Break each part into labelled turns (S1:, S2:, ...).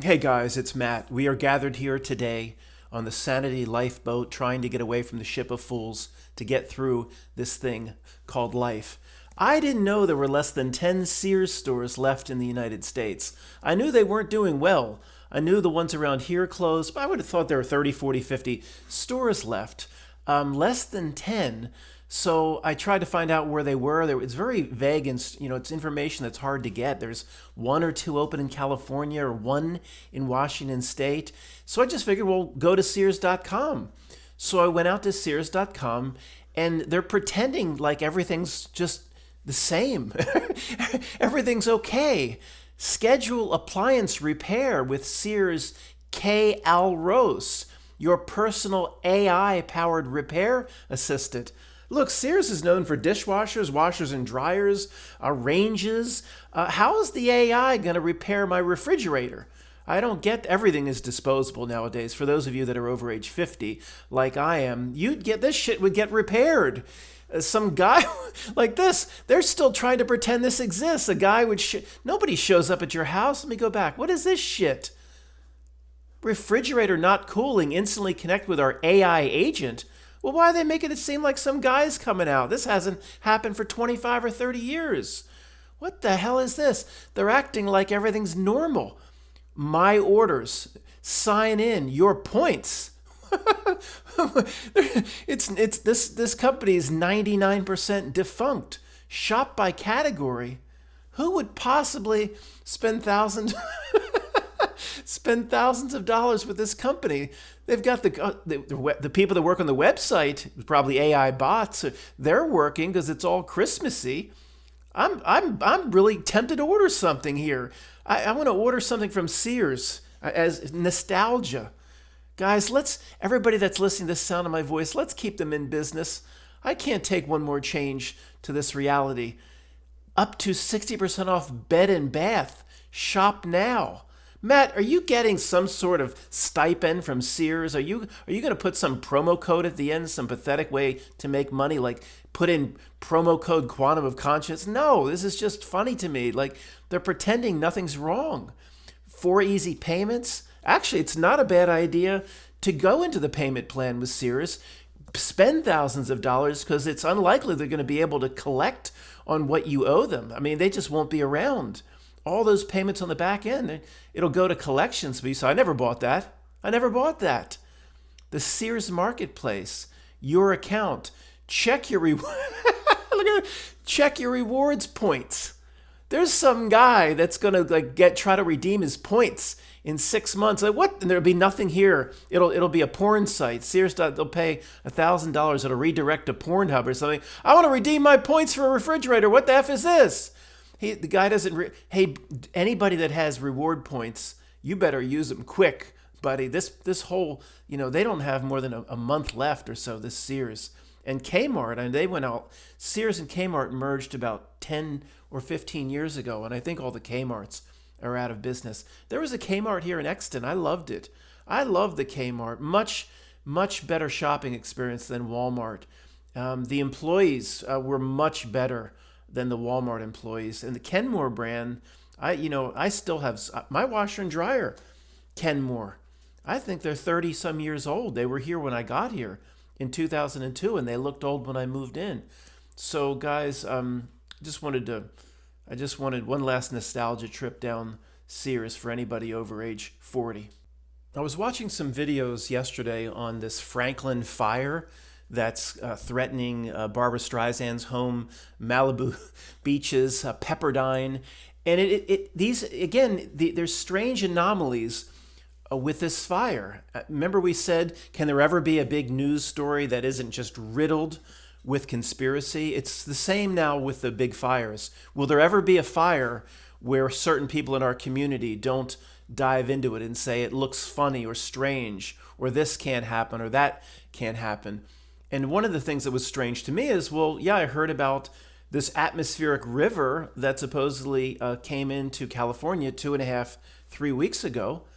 S1: Hey guys, it's Matt. We are gathered here today on the Sanity lifeboat trying to get away from the ship of fools to get through this thing called life. I didn't know there were less than 10 Sears stores left in the United States. I knew they weren't doing well. I knew the ones around here closed, but I would have thought there were 30, 40, 50 stores left. Less than 10. So I tried to find out where they were. It's very vague and it's information that's hard to get. There's one or two open in California or one in Washington State. So I just figured, well, go to Sears.com. So I went out to Sears.com and they're pretending like everything's just the same. Everything's okay. Schedule appliance repair with Sears K. Alros, your personal AI powered repair assistant. Look, Sears is known for dishwashers, washers and dryers, ranges. How is the AI going to repair my refrigerator? I don't get everything is disposable nowadays. For those of you that are over age 50, like I am, you'd get this shit would get repaired. Some guy like this, they're still trying to pretend this exists. A guy would, nobody shows up at your house. Let me go back. What is this shit? Refrigerator not cooling, instantly connect with our AI agent. Well, why are they making it seem like some guy's coming out? This hasn't happened for 25 or 30 years. What the hell is this? They're acting like everything's normal. My orders. Sign in. Your points. it's this company is 99% defunct. Shop by category. Who would possibly spend thousands of dollars with this company? They've got the people that work on the website, probably AI bots. They're working because it's all Christmassy. I'm really tempted to order something here. I want to order something from Sears as nostalgia. Guys, everybody that's listening to the sound of my voice, let's keep them in business. I can't take one more change to this reality. Up to 60% off bed and bath. Shop now. Matt, are you getting some sort of stipend from Sears? Are you going to put some promo code at the end, some pathetic way to make money, like put in promo code Quantum of Conscience? No, this is just funny to me. Like they're pretending nothing's wrong. 4 easy payments. Actually, it's not a bad idea to go into the payment plan with Sears. Spend thousands of dollars because it's unlikely they're going to be able to collect on what you owe them. I mean, they just won't be around. All those payments on the back end, it'll go to collections fees. So I never bought that. I never bought that. The Sears Marketplace, your account, check your check your rewards points. There's some guy that's gonna try to redeem his points in 6 months. Like what? And there'll be nothing here. It'll be a porn site. Sears, they'll pay $1,000. It'll redirect to Pornhub or something. I want to redeem my points for a refrigerator. What the F is this? The guy doesn't. Hey, anybody that has reward points, you better use them quick, buddy. This whole, they don't have more than a month left or so. This Sears and Kmart, and they went out. Sears and Kmart merged about 10 or 15 years ago, and I think all the Kmarts are out of business. There was a Kmart here in Exton. I loved it. I loved the Kmart. Much better shopping experience than Walmart. The employees were much better than the Walmart employees. And the Kenmore brand, I still have my washer and dryer, Kenmore. I think they're 30 some years old. They were here when I got here in 2002 and they looked old when I moved in. So guys, I just wanted one last nostalgia trip down Sears for anybody over age 40. I was watching some videos yesterday on this Franklin fire that's threatening Barbara Streisand's home, Malibu beaches, Pepperdine, and there's strange anomalies with this fire. Remember we said, can there ever be a big news story that isn't just riddled with conspiracy? It's the same now with the big fires. Will there ever be a fire where certain people in our community don't dive into it and say it looks funny or strange or this can't happen or that can't happen? And one of the things that was strange to me is, well, yeah, I heard about this atmospheric river that supposedly came into California 2.5, 3 weeks ago. I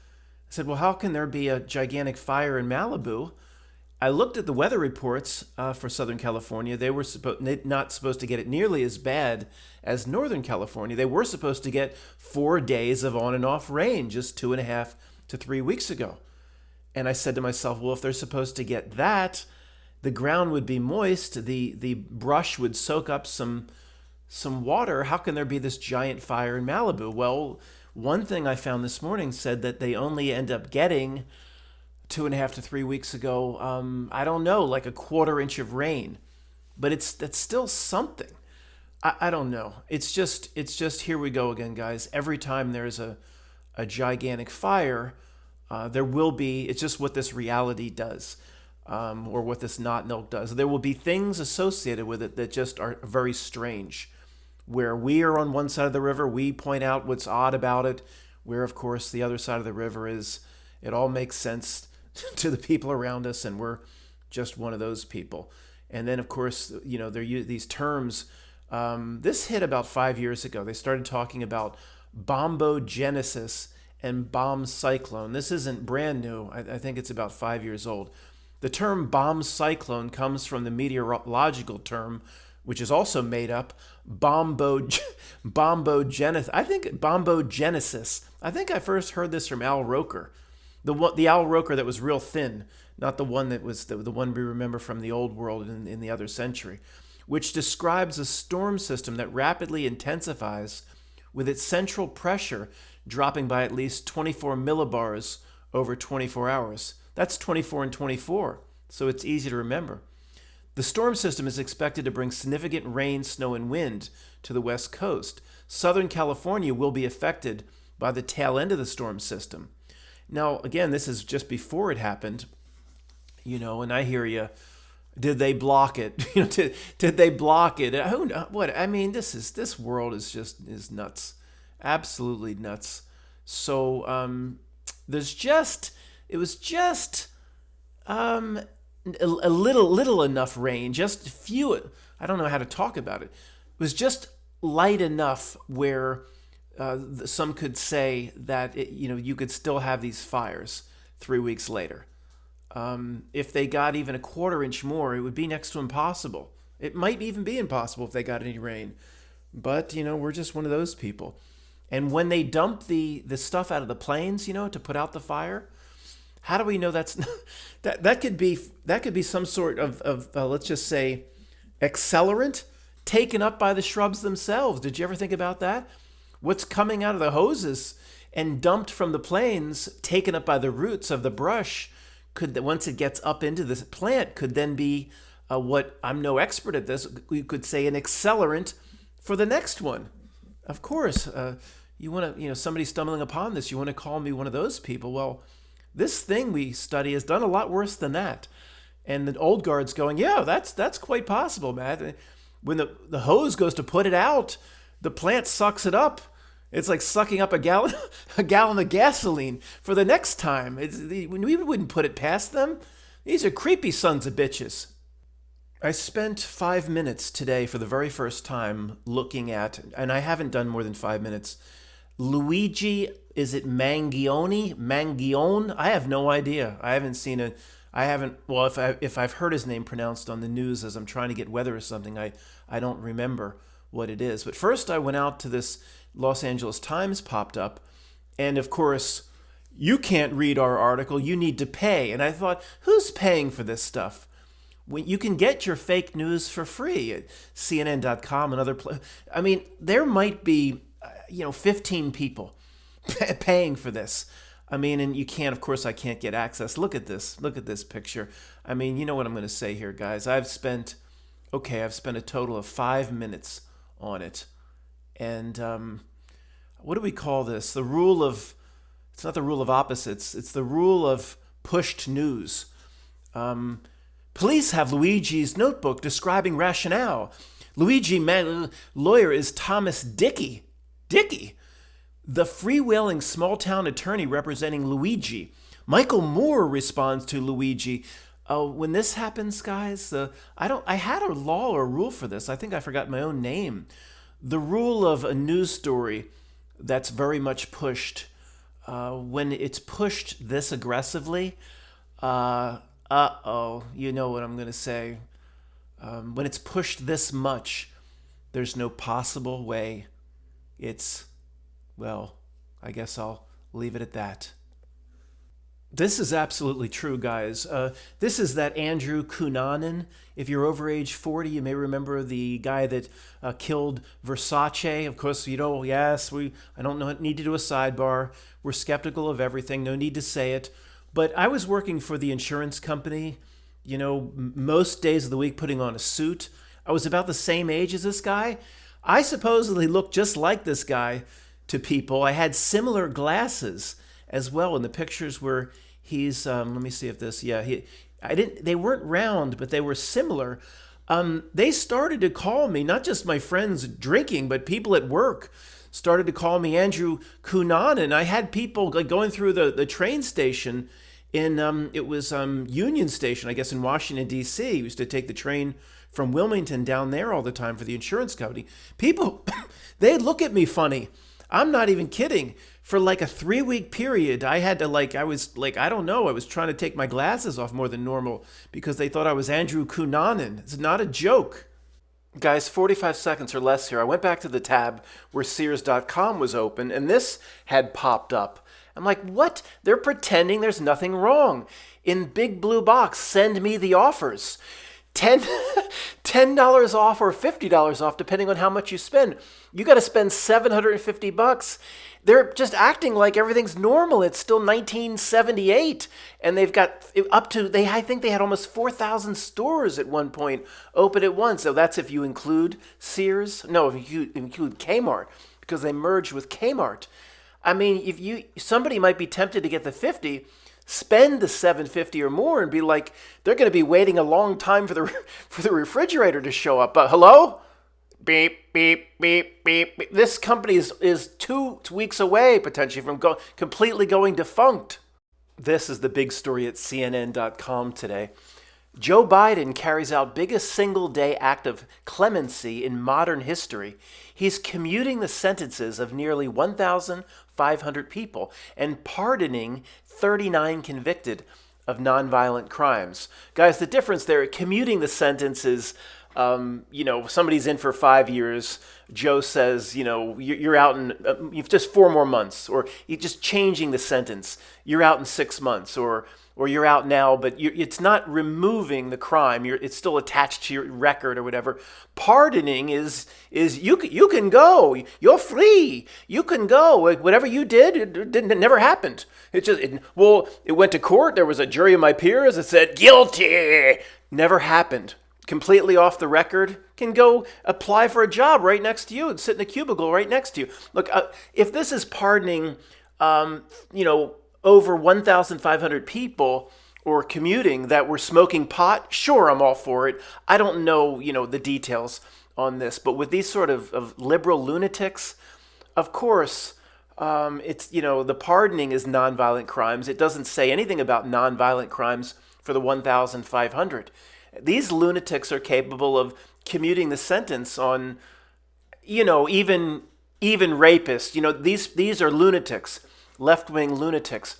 S1: said, well, how can there be a gigantic fire in Malibu? I looked at the weather reports for Southern California. They were not supposed to get it nearly as bad as Northern California. They were supposed to get 4 days of on and off rain just 2.5 to 3 weeks ago. And I said to myself, well, if they're supposed to get that, the ground would be moist, the brush would soak up some water. How can there be this giant fire in Malibu? Well, one thing I found this morning said that they only end up getting 2.5 to 3 weeks ago, I don't know, like a 1/4 inch of rain. But that's still something. I don't know. It's just here we go again, guys. Every time there's a gigantic fire, there will be, it's just what this reality does, or what this not milk does. There will be things associated with it that just are very strange. Where we are on one side of the river, we point out what's odd about it, where, of course, the other side of the river is, it all makes sense to the people around us, and we're just one of those people. And then, of course, there these terms. This hit about 5 years ago. They started talking about bombogenesis and bomb cyclone. This isn't brand new. I think it's about 5 years old. The term bomb cyclone comes from the meteorological term, which is also made up, bombogenesis. I think I first heard this from Al Roker, the Al Roker that was real thin, not the one that was the one we remember from the old world in the other century, which describes a storm system that rapidly intensifies with its central pressure dropping by at least 24 millibars over 24 hours. That's 24 and 24, so it's easy to remember. The storm system is expected to bring significant rain, snow, and wind to the West Coast. Southern California will be affected by the tail end of the storm system. Now, again, this is just before it happened, and I hear you. Did they block it? Did they block it? Who knows? What? I mean, this world is nuts, absolutely nuts. So it was just a little enough rain, just few. I don't know how to talk about it. It was just light enough where some could say that you could still have these fires 3 weeks later. If they got even a 1/4 inch more, it would be next to impossible. It might even be impossible if they got any rain. But, we're just one of those people. And when they dump the stuff out of the planes, to put out the fire, how do we know that's that could be some sort of let's just say accelerant taken up by the shrubs themselves? Did you ever think about that? What's coming out of the hoses and dumped from the planes, taken up by the roots of the brush, could, once it gets up into this plant, could then be what, I'm no expert at this, we could say an accelerant for the next one. Of course, you want to, somebody stumbling upon this, you want to call me one of those people. Well, this thing we study has done a lot worse than that. And the old guard's going, yeah, that's quite possible, Matt. When the hose goes to put it out, the plant sucks it up. It's like sucking up a gallon of gasoline for the next time. We wouldn't put it past them. These are creepy sons of bitches. I spent 5 minutes today for the very first time looking at, and I haven't done more than 5 minutes, Luigi, is it Mangione? I have no idea. I haven't seen it. Well, if I've heard his name pronounced on the news as I'm trying to get weather or something, I don't remember what it is. But first I went out to this Los Angeles Times popped up, and of course, you can't read our article, you need to pay. And I thought, who's paying for this stuff? When you can get your fake news for free at CNN.com and other places. I mean, there might be 15 people paying for this. I mean, and you can't, of course, I can't get access. Look at this picture. I mean, you know what I'm going to say here, guys. I've spent a total of 5 minutes on it. And what do we call this? It's not the rule of opposites. It's the rule of pushed news. Police have Luigi's notebook describing rationale. Lawyer is Thomas Dickey. The freewheeling small-town attorney representing Luigi. Michael Moore responds to Luigi. When this happens, guys, I had a law or rule for this. I think I forgot my own name. The rule of a news story that's very much pushed, when it's pushed this aggressively, Uh-oh, you know what I'm going to say. When it's pushed this much, there's no possible way it's, well, I guess I'll leave it at that. This is absolutely true, guys. This is that Andrew Cunanan. If you're over age 40, you may remember the guy that killed Versace. Of course, yes, I don't know, need to do a sidebar. We're skeptical of everything. No need to say it. But I was working for the insurance company, most days of the week putting on a suit. I was about the same age as this guy. I supposedly looked just like this guy to people. I had similar glasses as well in the pictures where he's let me see if this I didn't they weren't round, but they were similar. They started to call me, not just my friends drinking, but people at work started to call me Andrew Cunanan. I had people like going through the train station in it was Union Station, I guess, in Washington D.C. I used to take the train from Wilmington down there all the time for the insurance company. People they look at me funny. I'm not even kidding. For like a 3-week period, I had to I was like, I don't know, I was trying to take my glasses off more than normal because they thought I was Andrew Cunanan. It's not a joke. Guys, 45 seconds or less here. I went back to the tab where Sears.com was open and this had popped up. I'm like, what? They're pretending there's nothing wrong. In big blue box, send me the offers. $10 off or $50 off, depending on how much you spend. You got to spend $750. They're just acting like everything's normal. It's still 1978, and they've got I think they had almost 4,000 stores at one point open at once. So that's if you include Sears. No, if you include Kmart, because they merged with Kmart. I mean, somebody might be tempted to get the 50. Spend the $750 or more and be like, they're going to be waiting a long time for the refrigerator to show up. But hello? Beep, beep, beep, beep, beep. This company is 2 weeks away, potentially, from completely going defunct. This is the big story at CNN.com today. Joe Biden carries out biggest single-day act of clemency in modern history. He's commuting the sentences of nearly 1,500 people and pardoning 39 convicted of nonviolent crimes. Guys, the difference there, commuting the sentences, somebody's in for 5 years. Joe says, you're out in you've just 4 more months, or you're just changing the sentence. You're out in 6 months, or you're out now, but it's not removing the crime. It's still attached to your record or whatever. Pardoning is you can go. You're free. You can go. Whatever you did, it never happened. It went to court. There was a jury of my peers that said guilty. Never happened. Completely off the record. Can go apply for a job right next to you and sit in a cubicle right next to you. Look, if this is pardoning, over 1,500 people or commuting that were smoking pot, sure, I'm all for it. I don't know, the details on this, but with these sort of liberal lunatics, of course, it's, the pardoning is nonviolent crimes. It doesn't say anything about nonviolent crimes for the 1,500. These lunatics are capable of commuting the sentence on, even rapists. These are lunatics. Left-wing lunatics.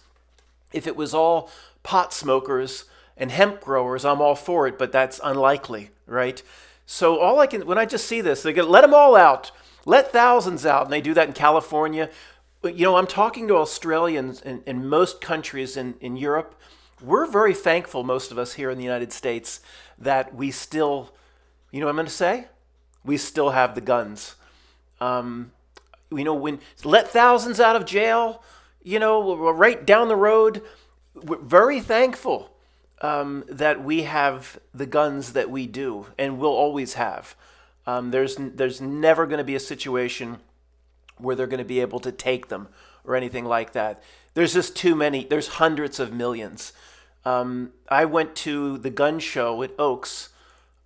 S1: If it was all pot smokers and hemp growers, I'm all for it, but that's unlikely, right? So when I just see this, they go, let them all out, let thousands out, and they do that in California. But, I'm talking to Australians in most countries in Europe. We're very thankful, most of us here in the United States, that we still, what I'm going to say? We still have the guns. When let thousands out of jail, right down the road, we're very thankful that we have the guns that we do and will always have. There's never going to be a situation where they're going to be able to take them or anything like that. There's just too many. There's hundreds of millions. I went to the gun show at Oaks.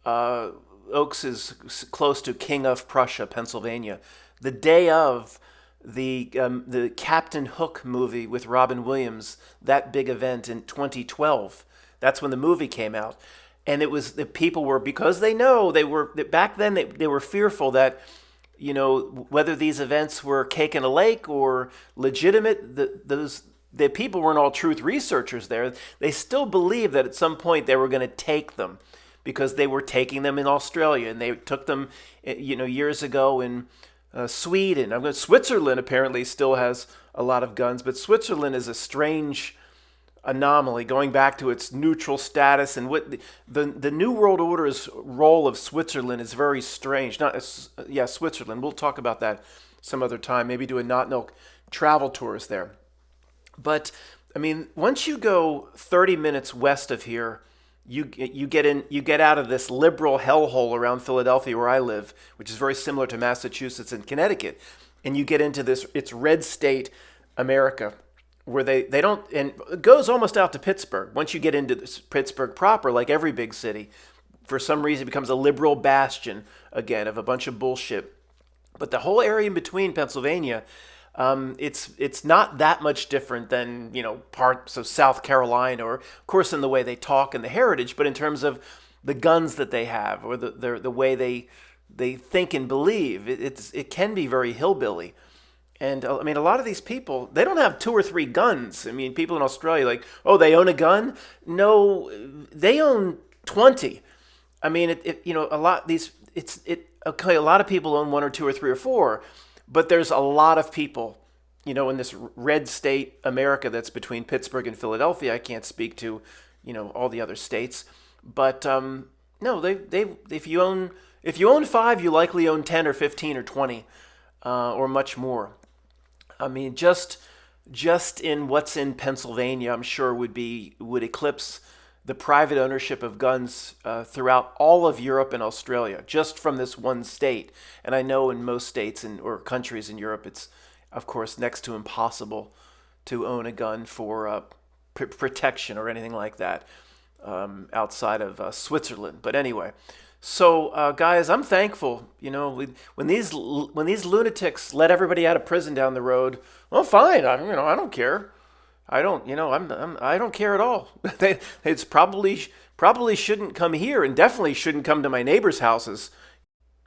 S1: Oaks is close to King of Prussia, Pennsylvania. The day of the Captain Hook movie with Robin Williams, that big event in 2012. That's when the movie came out. And it was, the people were, because they know, back then they were fearful that, whether these events were cake in a lake or legitimate, the people weren't all truth researchers there. They still believed that at some point they were going to take them, because they were taking them in Australia, and they took them, years ago in Sweden. Switzerland apparently still has a lot of guns, but Switzerland is a strange anomaly, going back to its neutral status, and what the New World Order's role of Switzerland is very strange. Switzerland. We'll talk about that some other time. Maybe do a Not Milk travel tours there. But I mean, once you go 30 minutes west of here, you get out of this liberal hellhole around Philadelphia, where I live, which is very similar to Massachusetts and Connecticut, and you get into it's red state America, where they don't, and it goes almost out to Pittsburgh. Once you get into Pittsburgh proper, like every big city, for some reason it becomes a liberal bastion again of a bunch of bullshit. But the whole area in between Pennsylvania, it's not that much different than parts of South Carolina, or of course in the way they talk and the heritage, but in terms of the guns that they have, or the way they think and believe, it can be very hillbilly. And I mean, a lot of these people, they don't have 2 or 3 guns. I mean, people in Australia, like, oh, they own a gun? No, they own 20. I mean, a lot a lot of people own 1 or 2 or 3 or 4, but there's a lot of people, in this red state America that's between Pittsburgh and Philadelphia. I can't speak to, all the other states, but no, if you own 5, you likely own 10 or 15 or 20, or much more. I mean, just in what's in Pennsylvania, I'm sure would eclipse the private ownership of guns throughout all of Europe and Australia, just from this one state. And I know in most states or countries in Europe, it's, of course, next to impossible to own a gun for protection or anything like that, outside of Switzerland. But anyway, so guys, I'm thankful. When these lunatics let everybody out of prison down the road, well, fine. I don't care. I don't, I don't care at all. It's probably shouldn't come here, and definitely shouldn't come to my neighbors' houses.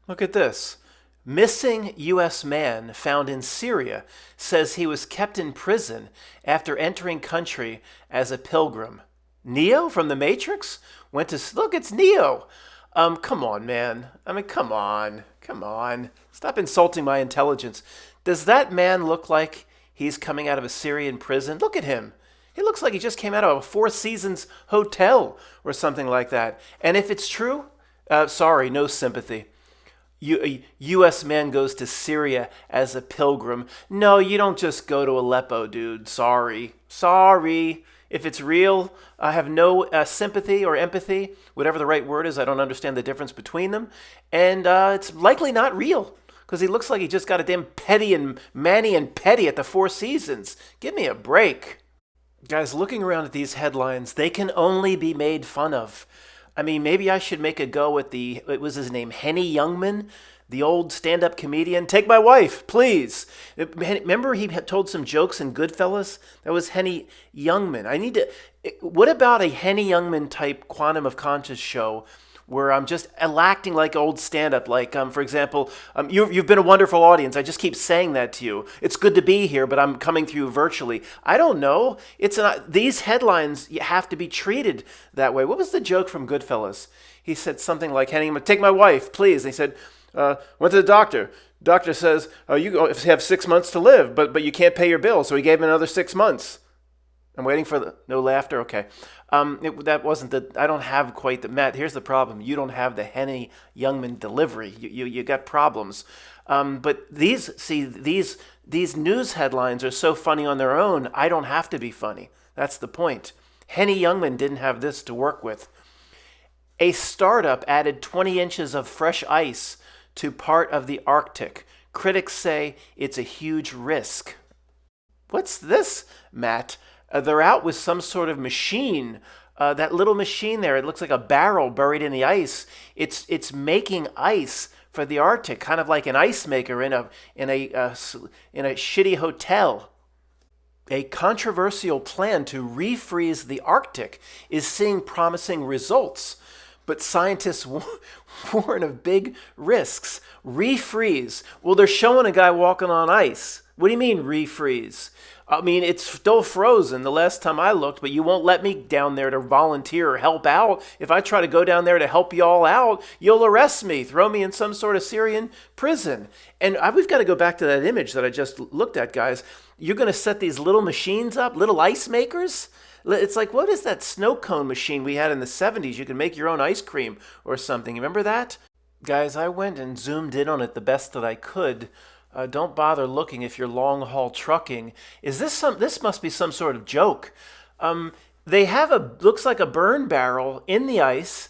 S1: Look at this. Missing U.S. man found in Syria says he was kept in prison after entering country as a pilgrim. Neo from the Matrix went to look. It's Neo. Come on, man. I mean, come on. Stop insulting my intelligence. Does that man look like he's coming out of a Syrian prison? Look at him. He looks like he just came out of a Four Seasons hotel or something like that. And if it's true, sorry, no sympathy. A U.S. man goes to Syria as a pilgrim. No, you don't just go to Aleppo, dude. Sorry. If it's real, I have no sympathy or empathy, whatever the right word is. I don't understand the difference between them. And it's likely not real, because he looks like he just got a damn Manny and Petty at the Four Seasons. Give me a break. Guys, looking around at these headlines, they can only be made fun of. I mean, maybe I should make a go at it was his name, Henny Youngman, the old stand-up comedian. Take my wife, please. Remember he had told some jokes in Goodfellas? That was Henny Youngman. What about a Henny Youngman type Quantum of Conscious show where I'm just acting like old stand-up? Like, for example, you've been a wonderful audience. I just keep saying that to you. It's good to be here, but I'm coming through virtually. I don't know. These headlines have to be treated that way. What was the joke from Goodfellas? He said something like, Henny, take my wife, please. And he said, went to the doctor. Doctor says, you have 6 months to live, but you can't pay your bill. So he gave him another 6 months. I'm waiting for no laughter. Okay. That wasn't I don't have quite Matt, here's the problem. You don't have the Henny Youngman delivery. You got problems. But these news headlines are so funny on their own, I don't have to be funny. That's the point. Henny Youngman didn't have this to work with. A startup added 20 inches of fresh ice to part of the Arctic. Critics say it's a huge risk. What's this, Matt? They're out with some sort of machine. That little machine there, it looks like a barrel buried in the ice. It's making ice for the Arctic, kind of like an ice maker in a shitty hotel. A controversial plan to refreeze the Arctic is seeing promising results, but scientists warn of big risks. Refreeze. Well, they're showing a guy walking on ice. What do you mean refreeze? I mean, it's still frozen the last time I looked, but you won't let me down there to volunteer or help out. If I try to go down there to help you all out, you'll arrest me, throw me in some sort of Syrian prison. And we've got to go back to that image that I just looked at, guys. You're going to set these little machines up, little ice makers? It's like, what is that snow cone machine we had in the 70s? You can make your own ice cream or something. You remember that? Guys, I went and zoomed in on it the best that I could. Don't bother looking if you're long haul trucking. Is this some? This must be some sort of joke. They have looks like a burn barrel in the ice,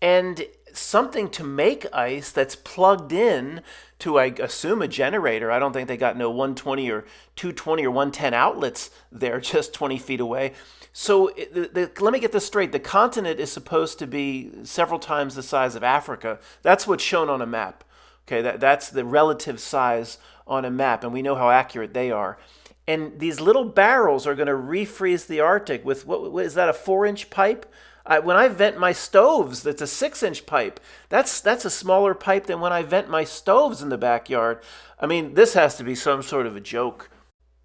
S1: and something to make ice that's plugged in to, I assume, a generator. I don't think they got no 120 or 220 or 110 outlets there, just 20 feet away. So let me get this straight. The continent is supposed to be several times the size of Africa. That's what's shown on a map. Okay, that's the relative size on a map, and we know how accurate they are. And these little barrels are going to refreeze the Arctic with, what is that, a 4-inch pipe? When I vent my stoves, that's a 6-inch pipe. That's a smaller pipe than when I vent my stoves in the backyard. I mean, this has to be some sort of a joke.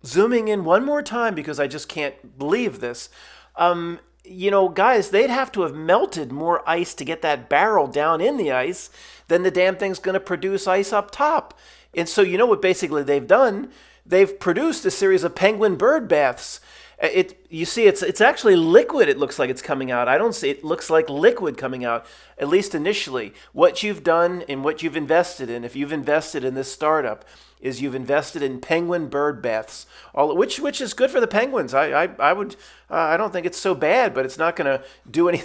S1: Zooming in one more time because I just can't believe this. Guys, they'd have to have melted more ice to get that barrel down in the ice than the damn thing's going to produce ice up top. And so you know what basically they've done? They've produced a series of penguin bird baths. You see, it's actually liquid. It looks like it's coming out. I don't see it. Looks like liquid coming out, at least initially. What you've done and what you've invested in, if you've invested in this startup, is you've invested in penguin bird baths, which is good for the penguins. I don't think it's so bad, but it's not going to do any.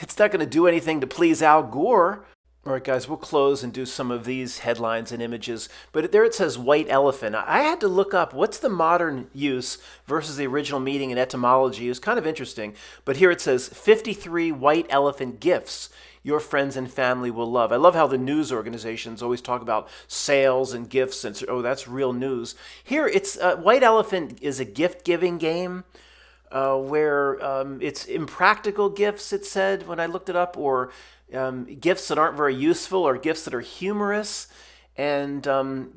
S1: It's not going to do anything to please Al Gore. All right, guys, we'll close and do some of these headlines and images. But there it says white elephant. I had to look up what's the modern use versus the original meaning in etymology. It was kind of interesting. But here it says 53 white elephant gifts your friends and family will love. I love how the news organizations always talk about sales and gifts, and that's real news. Here, it's White Elephant is a gift-giving game where it's impractical gifts, it said when I looked it up, or gifts that aren't very useful, or gifts that are humorous. And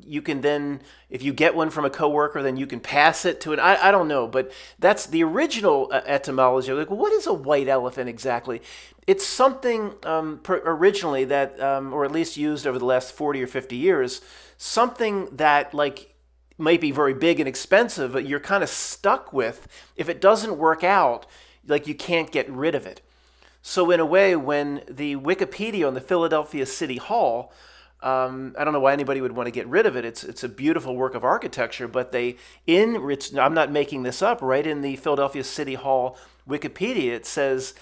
S1: you can then, if you get one from a coworker, then you can pass it to I don't know, but that's the original etymology. Like, well, what is a white elephant exactly? It's something originally that, or at least used over the last 40 or 50 years, something that like might be very big and expensive, but you're kind of stuck with. If it doesn't work out, like you can't get rid of it. So in a way, when the Wikipedia on the Philadelphia City Hall, I don't know why anybody would want to get rid of it. It's a beautiful work of architecture, but I'm not making this up, right in the Philadelphia City Hall Wikipedia, it says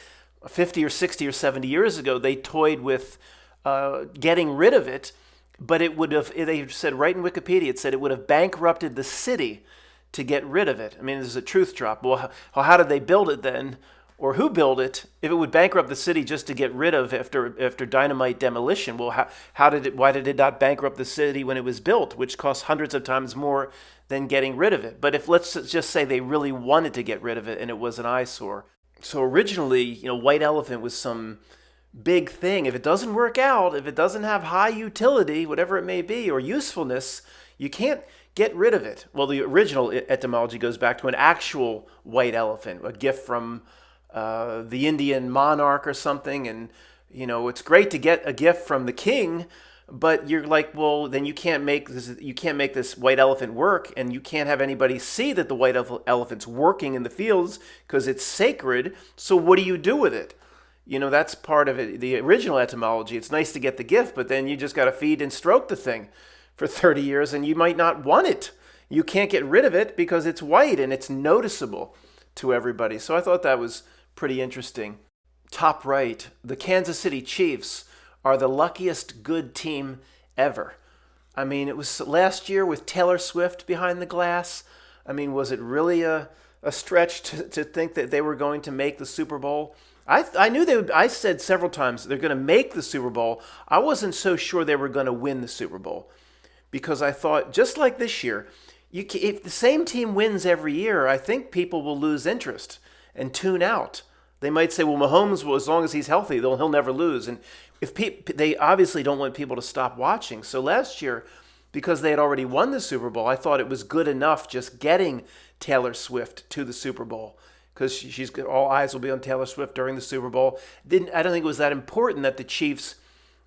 S1: 50 or 60 or 70 years ago, they toyed with getting rid of it, but it would have, they said right in Wikipedia, it said it would have bankrupted the city to get rid of it. I mean, this is a truth drop. Well, how did they build it then? Or who built it? If it would bankrupt the city just to get rid of after dynamite demolition, well, why did it not bankrupt the city when it was built, which cost hundreds of times more than getting rid of it? But if let's just say they really wanted to get rid of it and it was an eyesore. So originally, White Elephant was some big thing. If it doesn't work out, if it doesn't have high utility, whatever it may be, or usefulness, you can't get rid of it. Well, the original etymology goes back to an actual white elephant, a gift from the Indian monarch or something, and it's great to get a gift from the king, but you're like, well, then you can't make this white elephant work, and you can't have anybody see that the white elephant's working in the fields because it's sacred. So what do you do with it? That's part of it. The original etymology. It's nice to get the gift, but then you just got to feed and stroke the thing for 30 years, and you might not want it. You can't get rid of it because it's white and it's noticeable to everybody. So I thought that was pretty interesting. Top right, the Kansas City Chiefs are the luckiest good team ever. I mean, it was last year with Taylor Swift behind the glass. I mean, was it really a stretch to think that they were going to make the Super Bowl? I knew they would. I said several times they're going to make the Super Bowl. I wasn't so sure they were going to win the Super Bowl because I thought, just like this year, if the same team wins every year, I think people will lose interest and tune out. They might say, well, Mahomes, as long as he's healthy, he'll never lose. And they obviously don't want people to stop watching. So last year, because they had already won the Super Bowl, I thought it was good enough just getting Taylor Swift to the Super Bowl because she's all eyes will be on Taylor Swift during the Super Bowl. I don't think it was that important that the Chiefs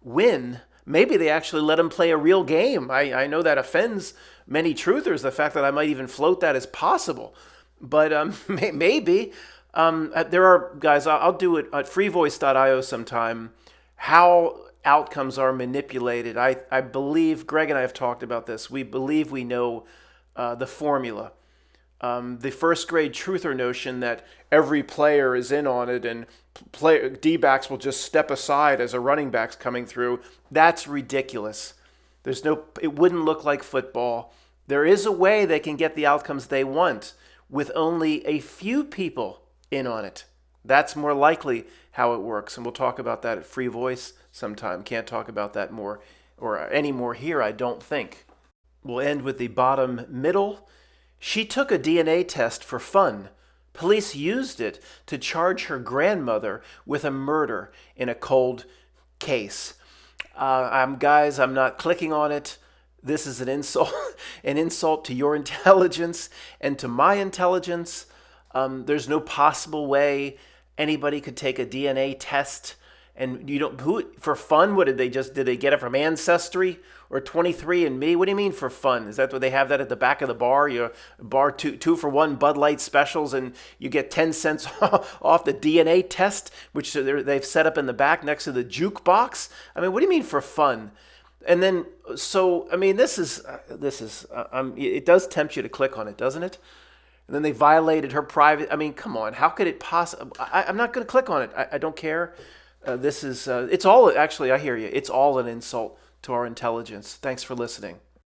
S1: win. Maybe they actually let him play a real game. I know that offends many truthers, the fact that I might even float that as possible. But maybe. There are, guys, I'll do it at freevoice.io sometime, how outcomes are manipulated. I believe, Greg and I have talked about this, we believe we know the formula. The first grade truther notion that every player is in on it and D-backs will just step aside as a running back's coming through, that's ridiculous. It wouldn't look like football. There is a way they can get the outcomes they want with only a few people in on it. That's more likely how it works. And we'll talk about that at Free Voice sometime. Can't talk about that more or any more here, I don't think. We'll end with the bottom middle. She took a DNA test for fun. Police used it to charge her grandmother with a murder in a cold case. Guys, I'm not clicking on it. This is an insult, an insult to your intelligence and to my intelligence. There's no possible way anybody could take a DNA test and for fun. Did they get it from Ancestry or 23andMe? What do you mean for fun? Is that what they have that at the back of the bar? You bar two for one Bud Light specials and you get 10 cents off the DNA test, which they've set up in the back next to the jukebox. I mean, what do you mean for fun? And then, this is it does tempt you to click on it, doesn't it? And then they violated her private. I mean, come on. How could it possibly? I'm not going to click on it. I don't care. It's all, actually, I hear you. It's all an insult to our intelligence. Thanks for listening.